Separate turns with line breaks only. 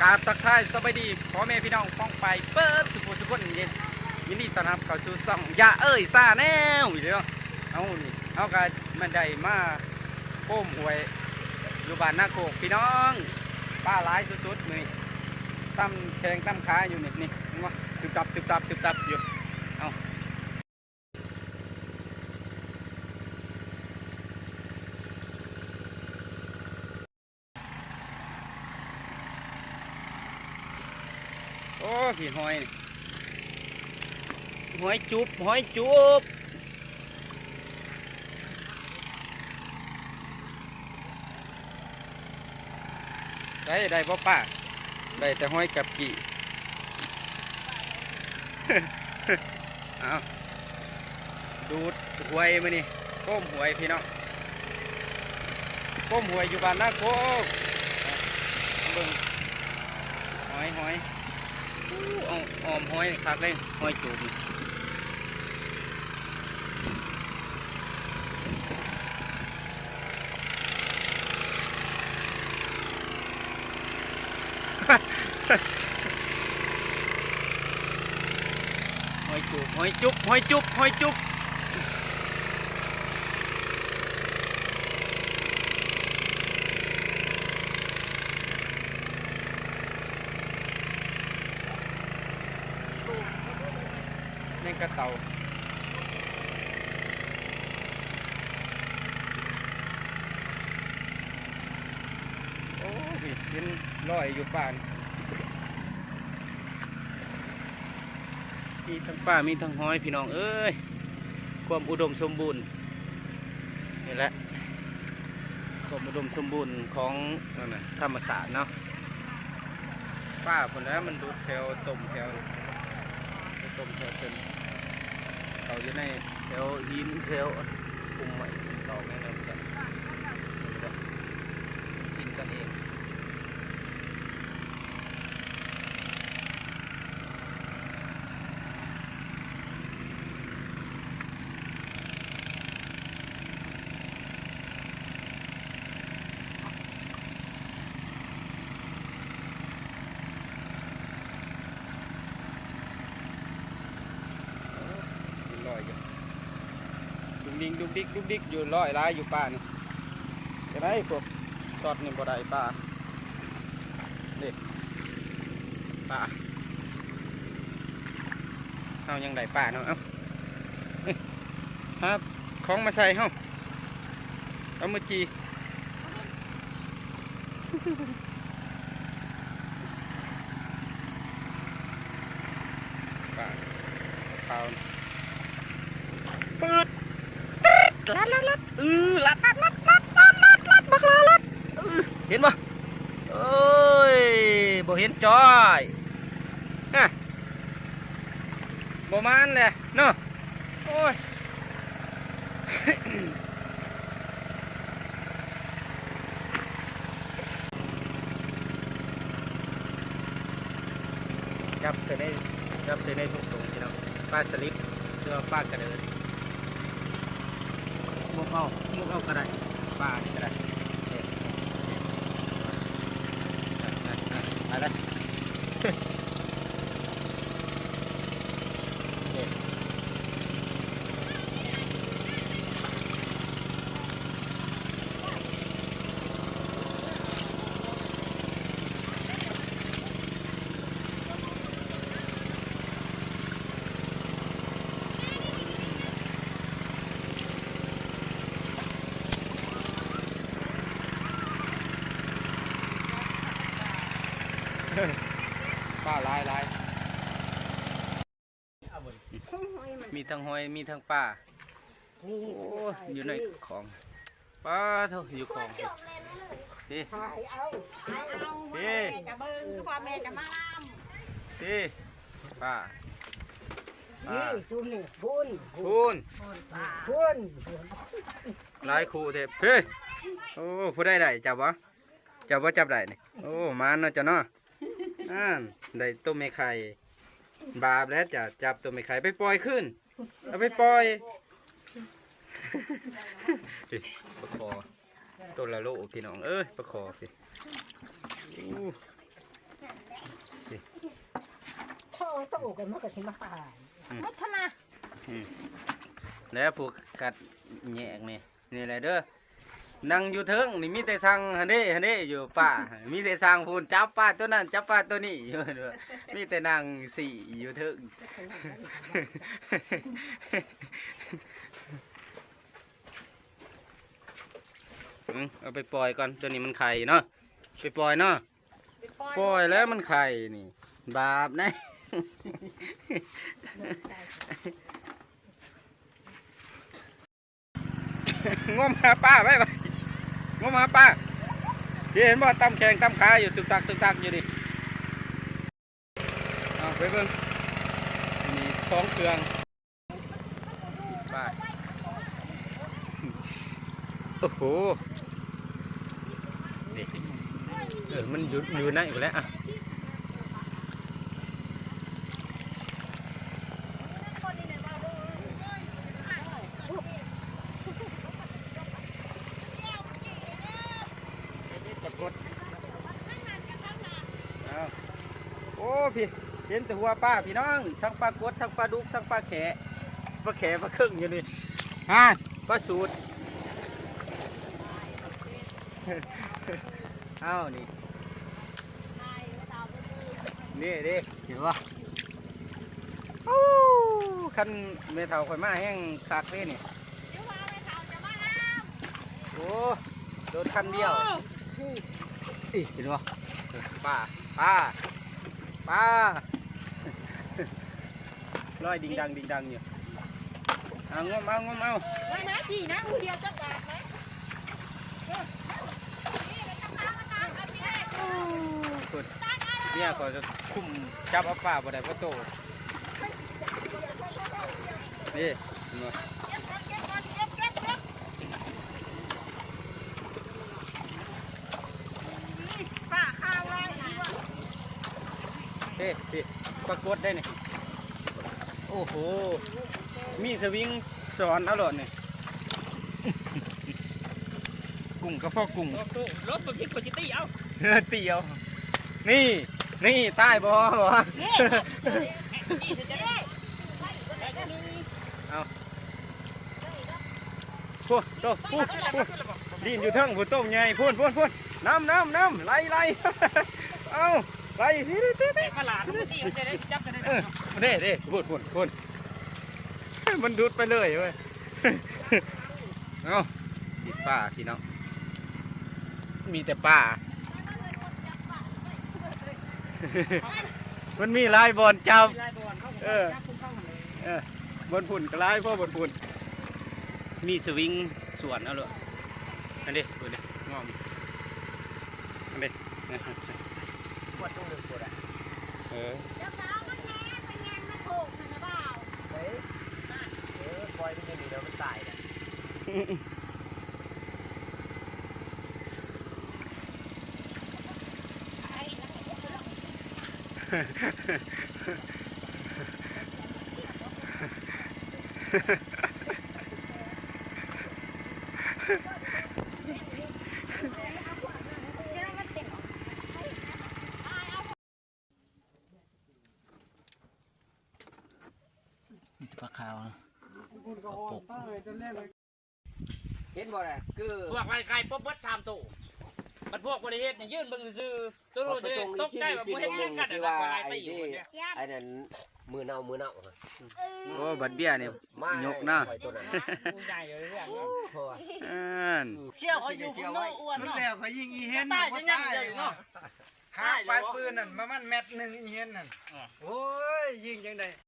ครับทักทายสบายดีพ่อแม่พี่น้องฟ้องไปเปิดสุขสุขคนเย็นยินดีต้อนรับเข้าสู่ช่องอย่าเอ้ยซาแนวอยู่เด้อเอานี่เอากันมันได้มาโป้มหวยอยู่บ้านนาโคกพี่น้องป้าหลายสุดๆนี่ตั้มแข่งตั้มขาอยู่นี่เห็นบ่ตึบตับอยู่เอาโอ้พี่หอยจุบได้บ่ป้าได้แต่หอยกับกี่ เอาดูดหวยมานี่ก้มหวยพี่น้องก้มหวยอยู่บ้านนาโคกเบิ่งหอยเอาออมหอยคักเลยหอยจูบ หอยจุบนี่กระเต่าโอ้ยกินลอยอยู่ป่านมีทั้งป่ามีทั้งหอยพี่น้องเอ้ยความอุดมสมบูรณ์นี่แหละความอุดมสมบูรณ์ของธรรมศาสตร์เนาะป่าคนนั้นมันดูดแถวต้มแถวเป็นเขาอยู่ในแถวหินแถวปุ่มใหม่ต่อแม่น้ำกันกินกันเองลอยอยู่ดุกดิกอยู่ลอยร้ายอยู่ป่านี่จะได้พวกสอดนี่บ่ได้ป่าเด็กป่าเอายังได้ป่าเนาะเอาของมาใส่เฮาเอามือจีป่าเปล่าเปิดลัดลัดบักลัดเห็นปะเอ้ยบ่เห็นจอยฮะบ่มานเลยเนาะโอ้ย จับเส้นในทุ่งสูงพี่น้องปลาสลิดเรือปลากระเดินมุกเอากระไดปลานี่กระไดอะไรปลาลายมีทั้งหอยมีทั้งปลาโอ้อยู่ในของปลาเท่าอยู่ของพี่
จะเบิ้งพ่อแม่จะมาล่
พี่ปลา
นี่ซุ่มนี่พูน
หลายคู่เทปเฮ้ยโอ้ผู้ได้จับวะจับได้นี่โอ้มาเนาะจ้ะเนาะได้ตัวไม่ไข่บาปแล้วจะจับตัวไม่ไข่ไปปล่อยขึ้นเอาไปปล่อยประคอตัวละโลพี่น้องเอ้ยประคอสิ
ลูกกันมันก็สิมาขาย
มุดทนา
แล้วผูกกัดแยกนี่แหละเด้อนั่งอยู่เทิงนี่มีแต่สั่งฮันเด้อยู่ป่ามีแต่สั่งพูนจับปลาตัวนั้นจับปลาตัวนี้อยู่เด้อมีแต่นั่งสี่อยู่เทิง เอาไปปล่อยก่อนตัวนี้มันไข่เนาะไปปล่อยเนาะปล่อยแล้วมันไข่นี่บาปนะ งมหาป้าไปงมหาป้าเห็นบ่ตำแข่งตำขาอยู่ตึกตักอยู่นี่เอาไปเบิ่งนี่ของเครื่องป้าโอ้โหนี่มันอยู่ไหนอยู่แล้วอ่ะโอ้พี่เห็นแต่หัวป้าพี่น้องทั้งปลากดทั้งปลาดุกทั้งปลาแขปลาครึ่งอยู่นี่ฮะปลาสูตร เอานี่นี่ดิเห็นปะโอ้คันเมทัลข่อยมาแห้งคักเลยนี่โอ้โดนคันเดียวเห็นปะป้าลอยดิ่งดังอยู่เอางมเอา
ไว้นะจีนะมือเดียวจะบาดไหม
คุณเนี่ยก็จะคุมจับเอาป้าบ่ได้เพราะโตนี่เห็นปะ
ป้าข้าวไร
เฮ้ปรากฏได้นี่โอ้โหมีสวิงสอนเอาหลอดนี่ กุ้งกระเพาะกุ้ง
รถบนพิกโคชิตี้เอา
เตียวนี่ใต้บ่วะเอาพูดโตพูดดินอยู่เทิงพูดต้มใหญ่พูดน้ำไล่เอาไล่นี่
มาหลานมันตีจะได้จับกันได้
เด้พูดมันดูดไปเลยเว้ย เอาติดป่าพี่น้องมีแต่ป่า มันมีลายบอลจับ บนฝุ่นก็ลายเพราะบนฝุ่นมีสวิงสวนเอาเลยอันนี้ดูดิงอมอันนี้
ปวดตรงหนึ่งปวดอ่ะ
เดี๋ยวสาวมันแง่เป็นแง่ไม่ถูกนะเปล่า
ปล่อยมันจะมีแล้วมันตายแหละ
ปลาขาวนะ
เห็นบ่ล่ะคือ
พวกไก่ปุ๊บเบิด3ตู้มันพวกบริเวณเนี่ยยื่นเบิ่งซื่อตัวรู้จะตกใจแบบบ่เห็นยังกันนะไก่ตีอยู่เนี่ย
ไอ้นั่นมือเน่า
โอ้บัดเบี้ยเนี่ยยกหน้า
ตัวนั้น
กูใหญ่เลยเรื่อง
เพราะว่า
เชี่ยวเขาอยู่ข้างนอกอ้วน
สุด
เนาะ
แล้วเขายิงอีเฮน
ตายจะยังใหญ่เนาะ
หาปลายปืนนั่นประมาณเม็ดหนึ่งอีเฮนนั่นโอ้ยยิงจังได